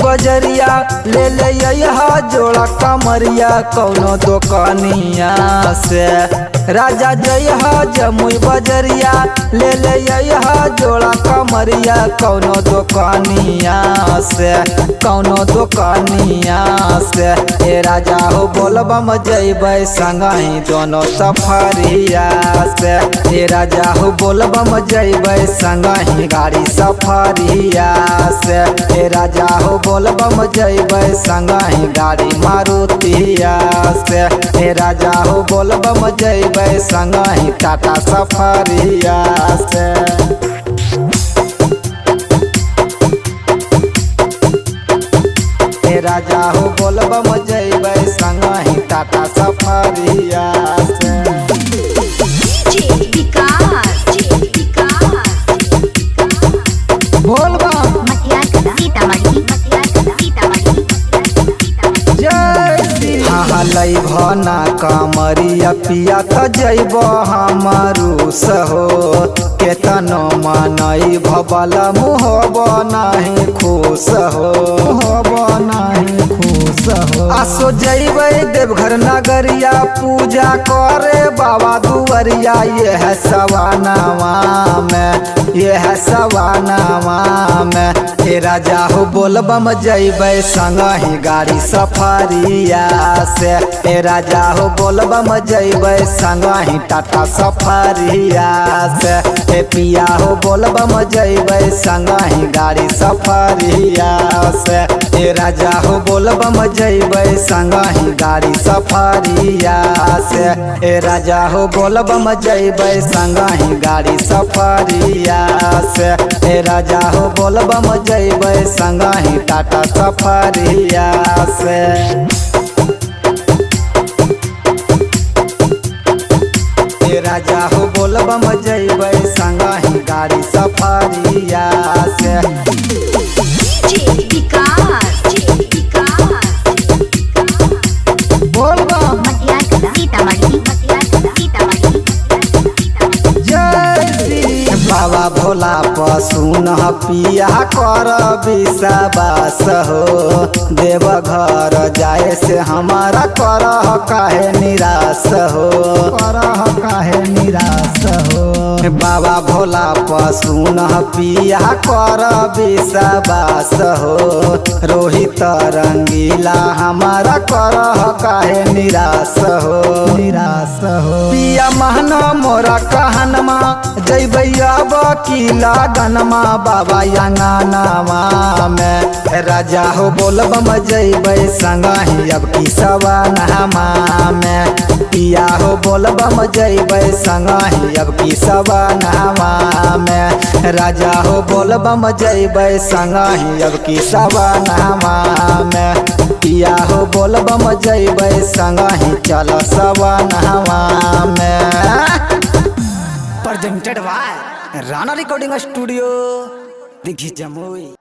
बजरिया ले ले यहा जोड़ा कमरिया कौनो दुकानिया से। राजा जइहा जमुई बजरिया ले ले यहा जोड़ा कमरिया कौनो दुकानिया से, कौनो दुकानिया से। ए राजा हो बोलबम जइबै संगहि दोनों सफरिया से। ए राजा हो बोलबम जइबै संगहि गाड़ी सफरिया से। ए राजा हो बोलबम जइबै संगहि गाड़ी मारुतिया से। ए राजा हो बोलबम जइबै संगहि टाटा सफरिया से। ए राजा हो बोलबम जइबै संगहि टाटा सफरिया से। भना कमरिया पिया त जइब हमारू सहो केतनो मनई भबल मुहब नहीं खुश हो, मुहब नहीं खुश हो। आसो जइबै देवघर नगरिया पूजा करे बाबा दुआरिया ये है सवानावा में, ये है सवानावा में। ए राजा हो बोलबम जइबै संगहि गाड़ी सफरिया से। ए राजा हो बोलबम जइबै संगहि टाटा सफरिया से। ए पिया हो बोलबम जइबै संगहि गाड़ी सफरिया से। ए राजा हो बोलबम जइबै संगहि गाड़ी सफरिया से। ए राजा हो बोलबम जइबै संगहि गाड़ी सफरिया से। ए राजा हो बोलबम जइबै संगहि टाटा सफरिया से। ए राजा हो बोलबम जइबै संगहि गाड़ी सफरिया से। बाबा भोला पसुन पिया कर विश्वास हो। देवघर जाए से हमारा करह काहे निराश हो, करह काहे निराश हो। बाबा भोला पसुन पिया कर विश्वास हो। रोहित रंगीला हमारा करह काहे निराश हो, निराश हो। पिया महना मोरा कहनमा जइबै अब की लगनमा बाबा अंगनावा में। राजा हो बोलबम जइबै संगहि अब की सवानामा में। पिया हो बोलबम जइबै संगहि अब की सवानामा में। राजा हो बोलबम जइबै संगहि अब की सवानामा में। पिया हो बोलबम जइबै संगहि चल सवानामा में। Presented by Rana recording studio Dighi Jamui.